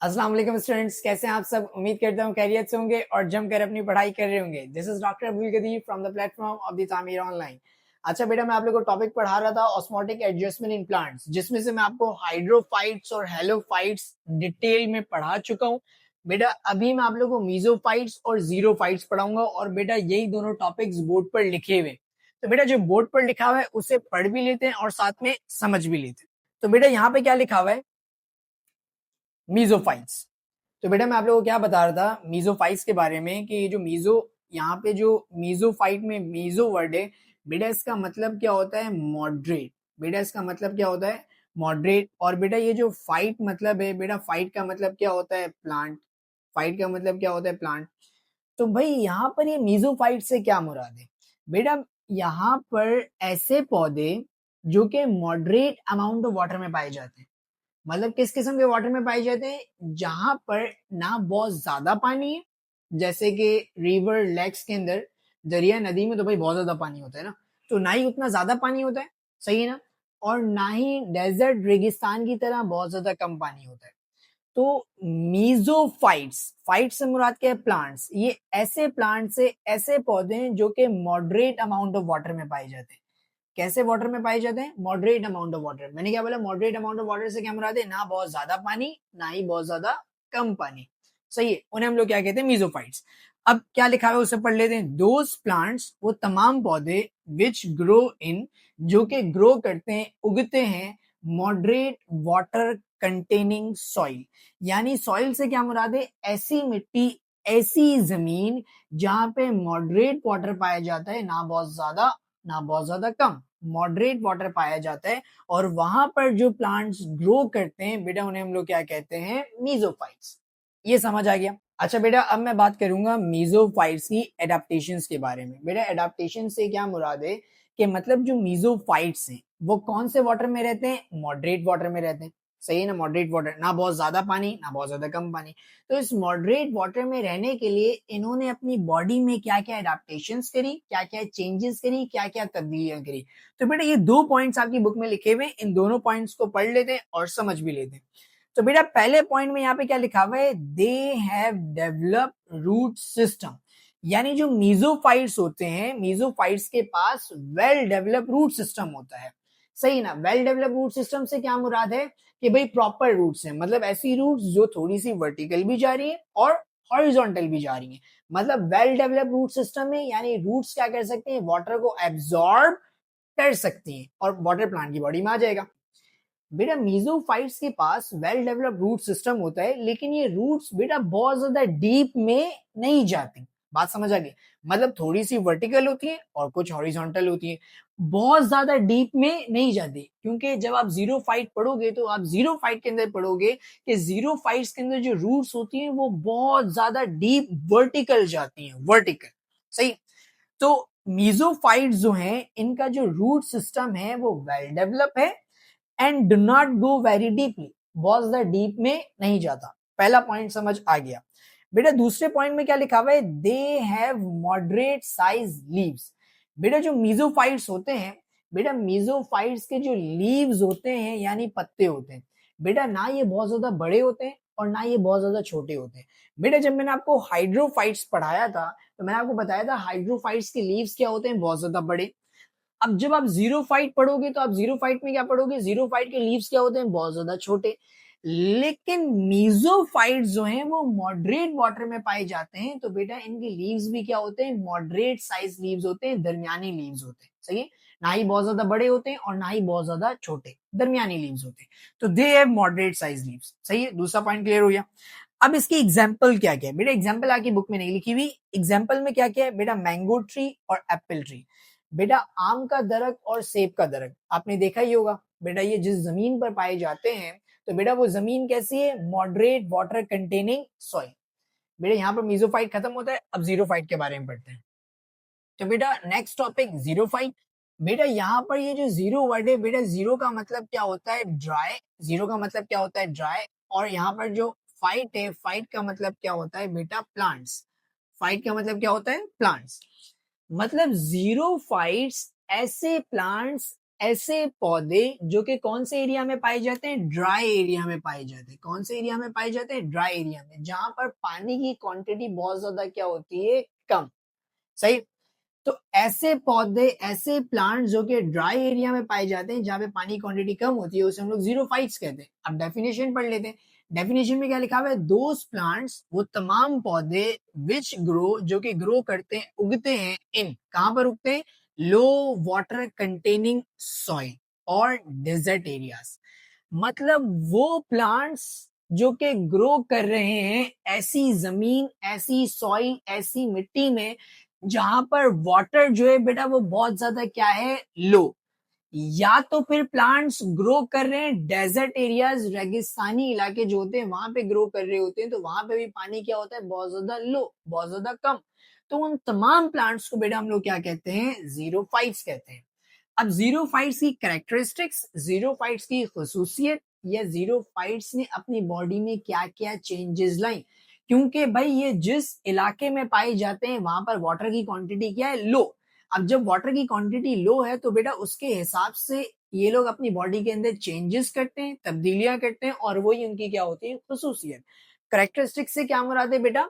अस्सलाम वालेकुम स्टूडेंट्स, कैसे हैं आप सब। उम्मीद करता हूँ खैरियत से होंगे और जमकर अपनी पढ़ाई कर रहे होंगे। This is doctor Abdul Qadeer from the platform of the Tameer online. अच्छा बेटा, मैं आप लोगों को टॉपिक पढ़ा रहा था ऑस्मोटिक एडजस्टमेंट इन प्लांट्स, जिसमें से मैं आपको हाइड्रोफाइट्स और हेलोफाइट्स डिटेल में पढ़ा चुका हूँ। बेटा अभी मैं आप लोगों को मीजोफाइट्स और जीरोफाइट्स पढ़ाऊंगा और बेटा यही दोनों टॉपिक्स बोर्ड पर लिखे हुए। तो बेटा जो बोर्ड पर लिखा हुआ है उसे पढ़ भी लेते हैं और साथ में समझ भी लेते हैं। तो बेटा यहाँ पे क्या लिखा हुआ है, मीजोफाइट्स। तो बेटा मैं आप लोगों को क्या बता रहा था मीजोफाइट्स के बारे में कि ये जो मीजो, यहाँ पे जो मीजोफाइट में मीजो वर्ड है बेटा, इसका मतलब क्या होता है मॉडरेट। बेटा इसका मतलब क्या होता है मॉडरेट। और बेटा ये जो फाइट मतलब है बेटा, फाइट का मतलब क्या होता है प्लांट। फाइट का मतलब क्या होता है प्लांट। तो भाई यहाँ पर ये मीजोफाइट से क्या मुराद है बेटा, यहाँ पर ऐसे पौधे जो कि मॉडरेट अमाउंट ऑफ वाटर में पाए जाते हैं। मतलब किस किस्म के वाटर में पाए जाते हैं, जहां पर ना बहुत ज्यादा पानी है, जैसे कि रिवर लेक्स के अंदर, दरिया नदी में तो भाई बहुत ज्यादा पानी होता है ना, तो ना ही उतना ज्यादा पानी होता है, सही है ना। और ना ही डेजर्ट रेगिस्तान की तरह बहुत ज्यादा कम पानी होता है। तो मीजोफाइट्स, फाइट से मुराद क्या है प्लांट्स, ये ऐसे प्लांट्स से ऐसे पौधे हैं जो कि मॉडरेट अमाउंट ऑफ वाटर में पाए जाते हैं। कैसे वाटर में पाए जाते हैं, मॉडरेट अमाउंट ऑफ वाटर। मैंने क्या बोला, मॉडरेट अमाउंट ऑफ वाटर से क्या मुराद है, ना बहुत ज्यादा पानी ना ही बहुत ज्यादा कम पानी, सही है। उन्हें हम लोग क्या कहते हैं, मीजोफाइट्स। अब क्या लिखा है उसे पढ़ लेते हैं। दोज प्लांट्स, वो तमाम पौधे, विच ग्रो इन, जो कि ग्रो करते हैं, उगते हैं, मॉडरेट वाटर कंटेनिंग सॉइल। यानी सॉइल से क्या मुराद है, ऐसी मिट्टी, ऐसी जमीन जहां पे मॉडरेट वाटर पाया जाता है, ना बहुत ज्यादा ना बहुत ज्यादा कम, मॉडरेट वाटर पाया जाता है। और वहां पर जो प्लांट्स ग्रो करते हैं बेटा, उन्हें हम लोग क्या कहते हैं, मीजोफाइट्स। ये समझ आ गया। अच्छा बेटा, अब मैं बात करूंगा मीजोफाइट्स की एडेप्टेशंस के बारे में। बेटा एडेप्टेशन से क्या मुराद है कि मतलब जो मीजोफाइट्स हैं वो कौन से वाटर में रहते हैं, मॉडरेट वाटर में रहते हैं, सही है ना। मॉडरेट वाटर, ना बहुत ज्यादा पानी ना बहुत ज्यादा कम पानी। तो इस मॉडरेट वाटर में रहने के लिए इन्होंने अपनी बॉडी में क्या क्या एडाप्टेशंस करी, क्या क्या चेंजेस करी, क्या क्या तब्दीलियां करी। तो बेटा ये दो पॉइंट्स आपकी बुक में लिखे हुए, इन दोनों पॉइंट्स को पढ़ लेते हैं और समझ भी लेते हैं। तो बेटा पहले पॉइंट में यहाँ पे क्या लिखा हुआ है, they have develop root system. यानी जो मीजोफाइट्स होते हैं, मीजोफाइट्स के पास वेल डेवलप रूट सिस्टम होता है, सही ना। वेल डेवलप रूट सिस्टम से क्या मुराद है कि भाई प्रॉपर रूट्स हैं, मतलब ऐसी रूट्स जो थोड़ी सी वर्टिकल भी जा रही है और हॉरिजॉन्टल भी जा रही है। मतलब वेल डेवलप रूट सिस्टम में यानी रूट्स क्या कर सकते हैं, वाटर को एब्जॉर्ब कर सकती हैं और वाटर प्लांट की बॉडी में आ जाएगा। बेटा मीजोफाइट्स के पास वेल डेवलप रूट सिस्टम होता है, लेकिन ये रूट्स बेटा बहुत ज्यादा डीप में नहीं जाती। बात समझ आ गई। मतलब थोड़ी सी वर्टिकल होती है और कुछ हॉरिजॉन्टल होती है, बहुत ज्यादा डीप में नहीं जाती। क्योंकि जब आप जीरो फाइट पढ़ोगे तो आप जीरो फाइट के अंदर पढ़ोगे कि जीरो फाइट्स के अंदर जो रूट्स होती हैं वो बहुत ज्यादा डीप वर्टिकल जाती हैं, वर्टिकल, सही। तो मीजोफाइट्स जो हैं, इनका जो रूट सिस्टम है वो वेल डेवलप है and do not go very deeply, बहुत ज्यादा डीप में नहीं जाता। पहला पॉइंट समझ आ गया। बेटा दूसरे पॉइंट में क्या लिखा हुआ है, they have moderate size leaves. बेटा जो मीजोफाइट्स होते हैं, बेटा मीजोफाइट्स के जो लीव्स होते हैं यानी पत्ते होते हैं, बेटा ना ये बहुत ज्यादा बड़े होते हैं और ना ये बहुत ज्यादा छोटे होते हैं। बेटा जब मैंने आपको हाइड्रोफाइट्स पढ़ाया था तो मैंने आपको बताया था हाइड्रोफाइट्स के लीव्स क्या होते हैं, बहुत ज्यादा बड़े। अब जब आप जीरो फाइट पढ़ोगे तो आप जीरो फाइट में क्या पढ़ोगे, जीरो फाइट के लीव्स क्या होते हैं, बहुत ज्यादा छोटे। लेकिन मीजोफाइट जो हैं वो मॉडरेट वाटर में पाए जाते हैं, तो बेटा इनके लीव्स भी क्या होते हैं, मॉडरेट साइज लीव्स होते हैं, दरमियानी लीव्स होते हैं, सही है। ना ही बहुत ज्यादा बड़े होते हैं और ना ही बहुत ज्यादा छोटे, दरमियानी लीव्स होते हैं। तो they have moderate size leaves, सही है। दूसरा पॉइंट क्लियर हो गया। अब इसकी एग्जाम्पल क्या क्या है बेटा, एग्जाम्पल आपकी बुक में नहीं लिखी हुई। एग्जाम्पल में क्या क्या है बेटा, मैंगो ट्री और एप्पल ट्री। बेटा आम का दरख्त और सेब का दरख्त आपने देखा ही होगा। बेटा ये जिस जमीन पर पाए जाते हैं, तो बेटा वो जमीन कैसी है, मॉडरेट वाटर कंटेनिंग सॉइल। बेटा यहाँ पर मीजोफाइट खत्म होता है, अब जीरोफाइट के बारे में पढ़ते हैं। तो बेटा नेक्स्ट टॉपिक जीरोफाइट। बेटा यहाँ पर ये जो जीरो वर्ड है बेटा, जीरो का मतलब क्या होता है, ड्राई। जीरो का मतलब क्या होता है, ड्राई। और यहाँ पर जो फाइट है, फाइट का मतलब क्या होता है बेटा, प्लांट्स। फाइट का मतलब क्या होता है, प्लांट्स। मतलब जीरो फाइट्स ऐसे प्लांट्स ऐसे पौधे जो कि कौन से एरिया में पाए जाते हैं, ड्राई एरिया में पाए जाते हैं। कौन से एरिया में पाए जाते हैं, ड्राई एरिया में, जहां पर पानी की क्वांटिटी बहुत ज्यादा क्या होती है, कम। सही। तो ऐसे पौधे, ऐसे प्लांट जो कि ड्राई एरिया में पाए जाते हैं, जहां पे पानी की क्वांटिटी कम होती है, उसे हम लोग जीरोफाइट्स कहते हैं। अब डेफिनेशन पढ़ लेते हैं। डेफिनेशन में क्या लिखा हुआ है, दोस प्लांट्स, वो तमाम पौधे, विच ग्रो, जो कि ग्रो करते हैं, उगते हैं, इन, कहां पर उगते हैं, लो वाटर कंटेनिंग सॉइल और डेजर्ट एरियाज। मतलब वो प्लांट्स जो कि ग्रो कर रहे हैं ऐसी जमीन, ऐसी सॉइल, ऐसी मिट्टी में जहां पर वाटर जो है बेटा वो बहुत ज्यादा क्या है, लो। या तो फिर प्लांट्स ग्रो कर रहे हैं डेजर्ट एरियाज, रेगिस्तानी इलाके जो होते हैं वहां पे ग्रो कर रहे होते हैं, तो वहां पे भी पानी क्या होता है, बहुत ज्यादा लो, बहुत ज्यादा कम। तो उन तमाम प्लांट्स को बेटा हम लोग क्या कहते हैं, जीरोफाइट्स कहते हैं। अब जीरोफाइट्स की कैरेक्टरिस्टिक्स, जीरोफाइट्स की खसूसियत, या जीरोफाइट्स ने अपनी बॉडी में क्या क्या चेंजेस लाई, क्योंकि भाई ये जिस इलाके में पाए जाते हैं वहां पर वाटर की क्वांटिटी क्या है, लो। अब जब वाटर की क्वांटिटी लो है तो बेटा उसके हिसाब से ये लोग अपनी बॉडी के अंदर चेंजेस करते हैं, तब्दीलियां करते हैं, और वही उनकी क्या होती है, खसूसियत। करेक्टरिस्टिक से क्या मुराद है बेटा,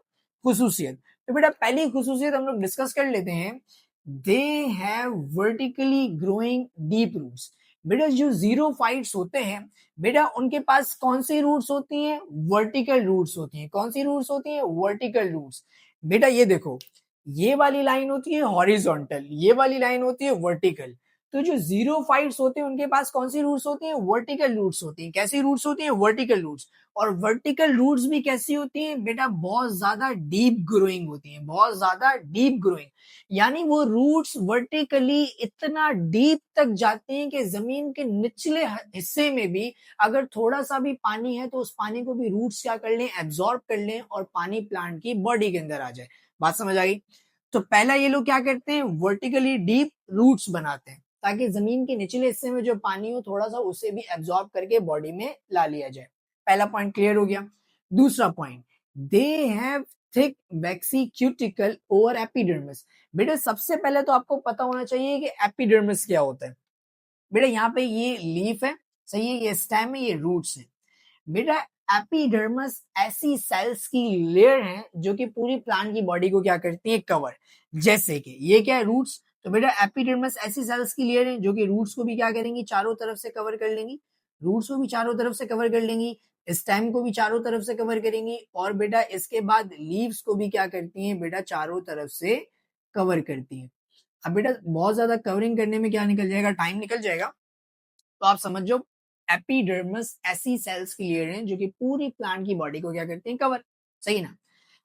खसूसियत। तो बेटा पहली खसूसियत हम लोग डिस्कस कर लेते हैं, they have vertically growing deep roots. बेटा जो जीरोफाइट्स होते हैं बेटा उनके पास कौन सी रूट्स होती हैं, वर्टिकल रूट्स होती हैं। कौन सी रूट्स होती हैं, वर्टिकल रूट्स। बेटा ये देखो, ये वाली लाइन होती है हॉरिजॉन्टल, ये वाली लाइन होती है वर्टिकल। तो जो जीरोफाइट्स होते हैं उनके पास कौन सी रूट्स होती हैं, वर्टिकल रूट्स होती हैं। कैसी रूट्स होती हैं, वर्टिकल रूट्स। और वर्टिकल रूट्स भी कैसी होती हैं बेटा, बहुत ज्यादा डीप ग्रोइंग होती हैं, बहुत ज्यादा डीप ग्रोइंग। यानी वो रूट्स वर्टिकली इतना डीप तक जाते हैं कि जमीन के निचले हिस्से में भी अगर थोड़ा सा भी पानी है तो उस पानी को भी रूट्स क्या कर लें, एब्जॉर्ब कर लें, और पानी प्लांट की बॉडी के अंदर आ जाए। बात समझ आ गई। तो पहला ये लोग क्या करते हैं, वर्टिकली डीप रूट्स बनाते हैं, ताकि जमीन के निचले हिस्से में जो पानी हो थोड़ा सा उसे भी एब्जॉर्ब करके बॉडी में ला लिया जाए। पहला पॉइंट क्लियर हो गया। दूसरा point, they have thick vaccine cuticle over epidermis. बेटा सबसे पहले तो आपको पता होना चाहिए कि एपिडर्मिस क्या होता है। बेटा यहाँ पे ये लीफ है, सही है, ये स्टेम है, ये रूट्स है। बेटा एपिडर्मिस ऐसी सेल्स की लेयर है जो कि पूरी प्लांट की बॉडी को क्या करती है, कवर। जैसे कि ये क्या है, रूट्स। तो बेटा एपिडर्मिस ऐसी सेल्स की लेयर है जो कि रूट्स को भी क्या करेंगी, चारों तरफ से कवर कर लेंगी। रूट्स को भी चारों तरफ से कवर कर लेंगी, स्टेम को भी चारों तरफ से कवर करेंगी, और बेटा इसके बाद लीव्स को भी क्या करती हैं बेटा, चारों तरफ से कवर करती हैं। अब बेटा बहुत ज्यादा कवरिंग करने में क्या निकल जाएगा, टाइम निकल जाएगा। तो आप समझ जाओ एपिडर्मिस ऐसी सेल्स की लेयर है जो कि पूरी प्लांट की बॉडी को क्या करती है, कवर। सही ना।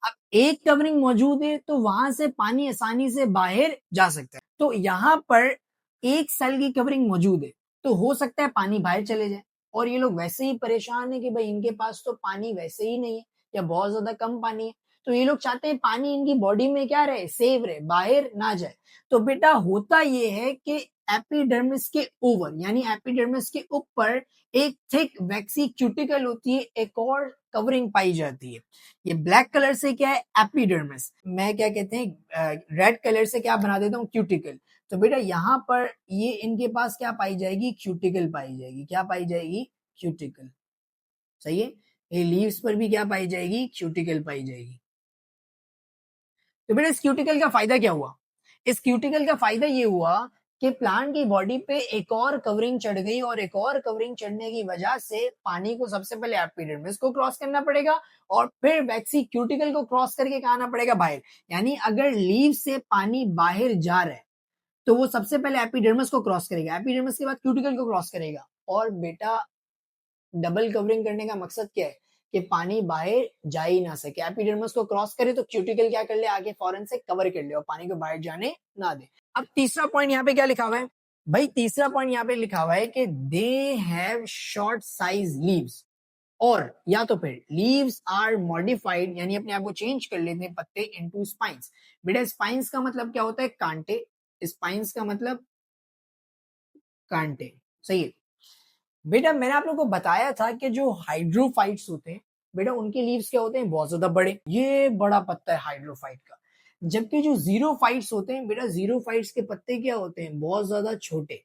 अब एक कवरिंग मौजूद है तो वहां से पानी आसानी से बाहर जा सकता है। तो यहाँ पर एक सेल की कवरिंग मौजूद है तो हो सकता है पानी बाहर चले जाए, और ये लोग वैसे ही परेशान है कि भाई इनके पास तो पानी वैसे ही नहीं है, या बहुत ज्यादा कम पानी है। तो ये लोग चाहते हैं पानी इनकी बॉडी में क्या रहे, सेव रहे, बाहर ना जाए। तो बेटा होता ये है कि एपिडर्मिस के ओवर यानी एपिडर्मिस के ऊपर एक थिक वैक्सी क्यूटिकल होती है, एक और कवरिंग पाई जाती है। ये ब्लैक कलर से क्या है, एपिडर्मिस। मैं क्या कहते हैं, रेड कलर से क्या बना देता हूँ, क्यूटिकल। तो बेटा यहाँ पर ये इनके पास क्या पाई जाएगी, क्यूटिकल पाई जाएगी। क्या पाई जाएगी, क्यूटिकल। सही है। ये लीव्स पर भी क्या पाई जाएगी, क्यूटिकल पाई जाएगी। तो बेटा इस क्यूटिकल का फायदा क्या हुआ, इस क्यूटिकल का फायदा ये हुआ कि प्लांट की बॉडी पे एक और कवरिंग चढ़ गई, और एक और कवरिंग चढ़ने की वजह से पानी को सबसे पहले एपिडर्मिस को क्रॉस करना पड़ेगा, और फिर वैक्सी क्यूटिकल को क्रॉस करके कहाँ आना पड़ेगा, बाहर। यानी अगर लीव से पानी बाहर जा रहा है तो वो सबसे पहले एपिडर्मिस को क्रॉस करेगा, एपिडर्मिस के बाद क्यूटिकल को क्रॉस करेगा। और बेटा डबल कवरिंग करने का मकसद क्या है कि पानी बाहर जा ही ना सके, एपिडर्मिस को क्रॉस करे तो क्यूटिकल क्या कर ले, आगे फौरन से कवर कर ले और पानी को बाहर जाने ना दे। अब तीसरा पॉइंट यहाँ पे क्या लिखा हुआ है भाई, तीसरा पॉइंट यहाँ पे लिखा हुआ है कि they have short size leaves, और या तो फिर लीव्स आर मॉडिफाइड यानी अपने आप को चेंज कर लेते हैं पत्ते इनटू स्पाइंस। बेटा स्पाइंस का मतलब क्या होता है, कांटे। स्पाइंस का मतलब कांटे। सही है। बेटा मैंने आप लोगों को बताया था कि जो हाइड्रोफाइट्स होते हैं बेटा उनके लीव्स क्या होते हैं, बहुत ज्यादा बड़े। ये बड़ा पत्ता है हाइड्रोफाइट का। जबकि जो जीरोफाइट्स होते हैं बेटा, जीरोफाइट्स के पत्ते क्या होते हैं, बहुत ज्यादा छोटे,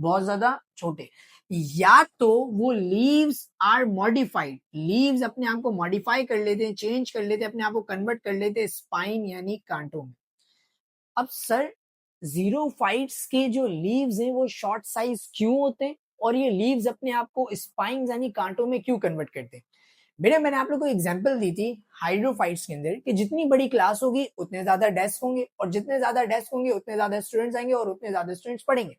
बहुत ज्यादा छोटे, या तो वो लीव्स आर मॉडिफाइड, लीव्स अपने आप को मॉडिफाई कर लेते हैं, चेंज कर लेते हैं, अपने आप को कन्वर्ट कर लेते हैं स्पाइन यानी कांटों में। अब सर जीरोफाइट्स के जो लीव्स हैं वो शॉर्ट साइज क्यों होते हैं और ये लीव्स अपने आप को स्पाइन्स यानी कांटों में क्यों कन्वर्ट करते हैं? बेटा मैंने आप लोग को एग्जांपल दी थी हाइड्रोफाइट्स के अंदर कि जितनी बड़ी क्लास होगी उतने ज्यादा डेस्क होंगे और जितने ज्यादा डेस्क होंगे उतने ज्यादा स्टूडेंट्स आएंगे और उतने ज्यादा स्टूडेंट्स पढ़ेंगे।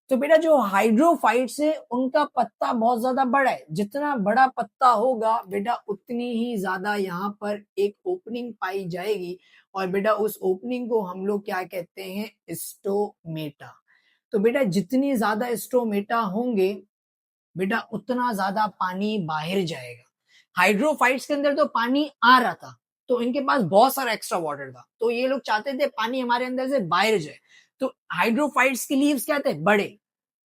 तो बेटा जो हाइड्रोफाइट्स है उनका पत्ता बहुत ज्यादा बड़ा है, जितना बड़ा पत्ता होगा बेटा उतनी ही ज्यादा यहाँ पर एक ओपनिंग पाई जाएगी और बेटा उस ओपनिंग को हम लोग क्या कहते हैं, स्टोमेटा। तो बेटा जितनी ज्यादा स्टोमेटा होंगे बेटा उतना ज्यादा पानी बाहर जाएगा। हाइड्रोफाइट्स के अंदर तो पानी आ रहा था तो इनके पास बहुत सारा एक्स्ट्रा वाटर था, तो ये लोग चाहते थे पानी हमारे अंदर से बाहर जाए। तो हाइड्रोफाइट्स की लीव्स क्या थे, बड़े,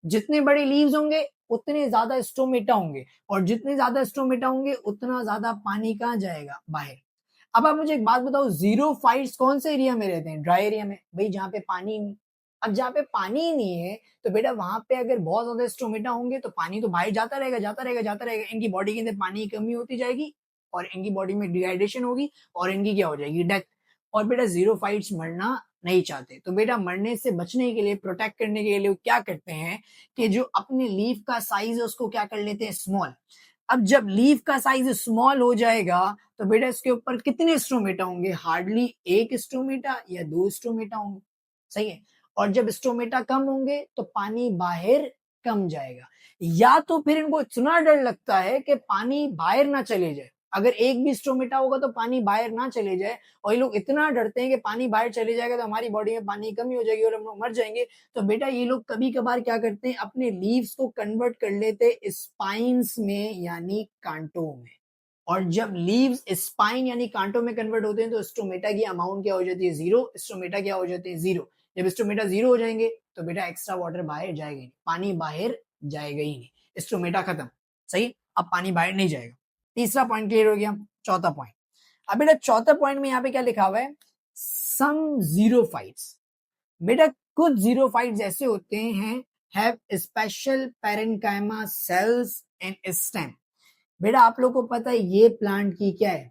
जितने बड़े लीव्स होंगे उतने ज्यादा स्टोमेटा होंगे और जितने ज्यादा स्टोमेटा होंगे उतना ज्यादा पानी कहाँ जाएगा, बाहर। अब आप मुझे एक बात बताओ, जीरोफाइट्स कौन से एरिया में रहते हैं, ड्राई एरिया में, भाई जहाँ पे पानी नहीं। अब जहाँ पे पानी ही नहीं है तो बेटा वहां पे अगर बहुत ज्यादा स्टोमेटा होंगे तो पानी तो बाहर जाता रहेगा जाता रहेगा जाता रहेगा, इनकी बॉडी के अंदर पानी की कमी होती जाएगी और इनकी बॉडी में डिहाइड्रेशन होगी और इनकी क्या हो जाएगी, डेथ। और बेटा जीरोफाइट्स मरना नहीं चाहते, तो बेटा मरने से बचने के लिए, प्रोटेक्ट करने के लिए क्या करते हैं कि जो अपने लीफ का साइज है उसको क्या कर लेते हैं, स्मॉल। अब जब लीफ का साइज स्मॉल हो जाएगा तो बेटा इसके ऊपर कितने स्टोमेटा होंगे, हार्डली एक स्टोमेटा या दो स्टोमेटा होंगे, सही है। और जब स्टोमेटा कम होंगे तो पानी बाहर कम जाएगा, या तो फिर इनको इतना डर लगता है कि पानी बाहर ना चले जाए, अगर एक भी स्टोमेटा होगा तो पानी बाहर ना चले जाए, और ये लोग इतना डरते हैं कि पानी बाहर चले जाएगा तो हमारी बॉडी में पानी की कमी हो जाएगी और हम लोग मर जाएंगे। तो बेटा ये लोग कभी कभार क्या करते हैं, अपने लीव्स को कन्वर्ट कर लेते स्पाइन्स में यानी कांटों में। और जब लीव्स स्पाइन यानी कांटों में कन्वर्ट होते हैं तो स्टोमेटा की अमाउंट क्या हो जाती है, जीरो। स्टोमेटा क्या हो जाते हैं, जीरो। जब स्टोमेटा जीरो हो जाएंगे तो बेटा एक्स्ट्रा वाटर बाहर जाएगा ही नहीं, पानी बाहर जाएगा ही नहीं, स्टोमेटा खत्म, सही। अब पानी बाहर नहीं जाएगा। तीसरा पॉइंट क्लियर हो गया। चौथा पॉइंट, अब बेटा चौथा पॉइंट में यहाँ पे क्या लिखा हुआ है, सम जीरोफाइट्स। बेटा कुछ जीरोफाइट्स ऐसे होते हैं have special parenchyma sales and stem. बेटा आप लोग को पता है ये प्लांट की क्या है,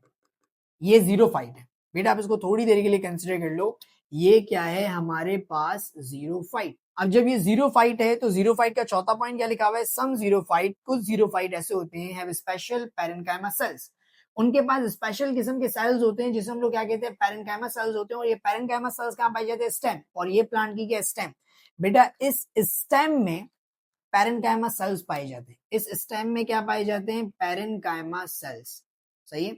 ये जीरोफाइट है। बेटा आप इसको थोड़ी देर के लिए कंसिडर कर लो, ये क्या है हमारे पास, जीरोफाइट। अब जब ये जीरोफाइट है तो जीरोफाइट का चौथा पॉइंट क्या लिखा हुआ है, सम जीरोफाइट, कुछ जीरोफाइट ऐसे होते हैं हैव स्पेशल पैरेन्काइमा सेल्स। उनके पास स्पेशल किस्म के सेल्स होते हैं जिसे हम लोग क्या कहते हैं, पैरेन्काइमा सेल्स होते हैं। और ये पैरेन्काइमा सेल्स कहाँ पाए जाते हैं, स्टेम। और ये प्लांट की क्या, स्टेम। बेटा इस स्टेम में पैरेन्काइमा सेल्स पाए जाते हैं, इस स्टेम में क्या पाए जाते हैं, पैरेन्काइमा सेल्स, सही है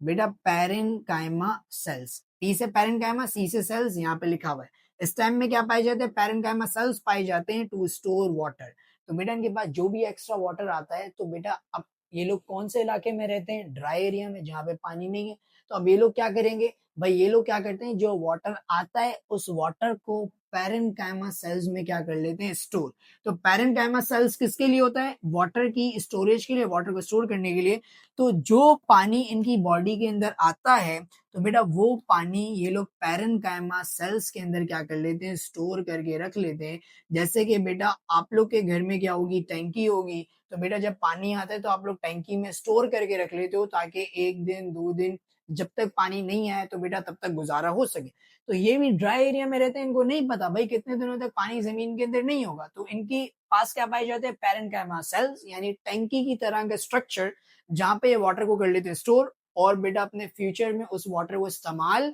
बेटा, पैरेन्काइमा सेल्स। पी से पैरेन्काइमा, सी से सेल्स, यहाँ पे लिखा हुआ है। स्टेम में क्या पाए जाते हैं, पैरेन्काइमा सेल्स पाए जाते हैं टू स्टोर वाटर। तो बेटा इनके पास जो भी एक्स्ट्रा वाटर आता है, तो बेटा अब ये लोग कौन से इलाके में रहते हैं, ड्राई एरिया में जहाँ पे पानी नहीं है। तो अब ये लोग क्या करेंगे भाई, ये लोग क्या करते हैं, जो वाटर आता है उस वाटर को पैरेन्काइमा सेल्स में क्या कर लेते हैं, स्टोर। तो पैरेन्काइमा सेल्स किसके लिए होता है, वाटर की स्टोरेज के लिए, वाटर को स्टोर करने के लिए। तो जो पानी इनकी बॉडी के अंदर आता है तो बेटा वो पानी ये लोग पैरेन्काइमा सेल्स के अंदर क्या कर लेते हैं, स्टोर करके रख लेते हैं। जैसे कि बेटा आप लोग के घर में क्या होगी, टैंकी होगी। तो बेटा जब पानी आता है तो आप लोग टैंकी में स्टोर करके रख लेते हो ताकि एक दिन दो दिन जब तक पानी नहीं आए तो बेटा तब तक गुजारा हो सके। तो ये भी ड्राई एरिया में रहते हैं, इनको नहीं पता भाई कितने दिनों तक पानी जमीन के अंदर नहीं होगा, तो इनकी पास क्या पाए जाते हैं, पैरेन्काइमा सेल्स यानी टैंकी की तरह का स्ट्रक्चर जहां पे ये वाटर को कर लेते हैं स्टोर और बेटा अपने फ्यूचर में उस वाटर को इस्तेमाल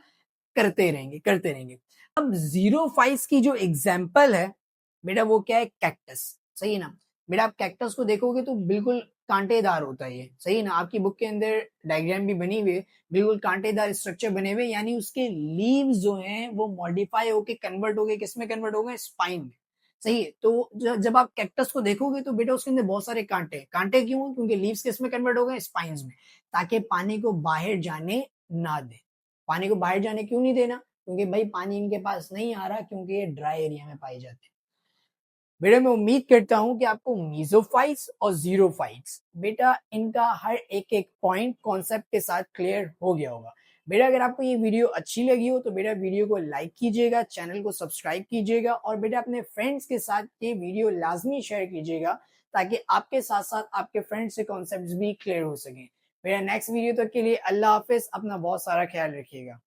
करते रहेंगे करते रहेंगे। अब जीरोफाइट्स की जो एग्जाम्पल है बेटा वो क्या है, कैक्टस, सही है ना। बेटा आप कैक्टस को देखोगे तो बिल्कुल कांटेदार होता है ये, सही है ना। आपकी बुक के अंदर डायग्राम भी बनी हुई है, बिल्कुल कांटेदार स्ट्रक्चर बने हुए, यानी उसके लीव्स जो हैं वो मॉडिफाई होके कन्वर्ट हो गए, किसमें कन्वर्ट हो गए, स्पाइन में, सही है। तो जब आप कैक्टस को देखोगे तो बेटा उसके अंदर बहुत सारे कांटे, कांटे क्यों, क्योंकि लीव्स किसमें कन्वर्ट हो गए, स्पाइन्स में, ताकि पानी को बाहर जाने ना दे। पानी को बाहर जाने क्यों नहीं देना, क्योंकि भाई पानी इनके पास नहीं आ रहा, क्योंकि ये ड्राई एरिया में पाए जाते हैं। बेटा मैं उम्मीद करता हूं कि आपको मीजोफाइट्स और जीरोफाइट्स बेटा इनका हर एक एक पॉइंट कॉन्सेप्ट के साथ क्लियर हो गया होगा। बेटा अगर आपको ये वीडियो अच्छी लगी हो तो बेटा वीडियो को लाइक कीजिएगा, चैनल को सब्सक्राइब कीजिएगा और बेटा अपने फ्रेंड्स के साथ ये वीडियो लाजमी शेयर कीजिएगा ताकि आपके साथ साथ आपके फ्रेंड्स के कॉन्सेप्ट्स भी क्लियर हो सकें। मेरा नेक्स्ट वीडियो तक के लिए अल्लाह हाफिज, अपना बहुत सारा ख्याल रखिएगा।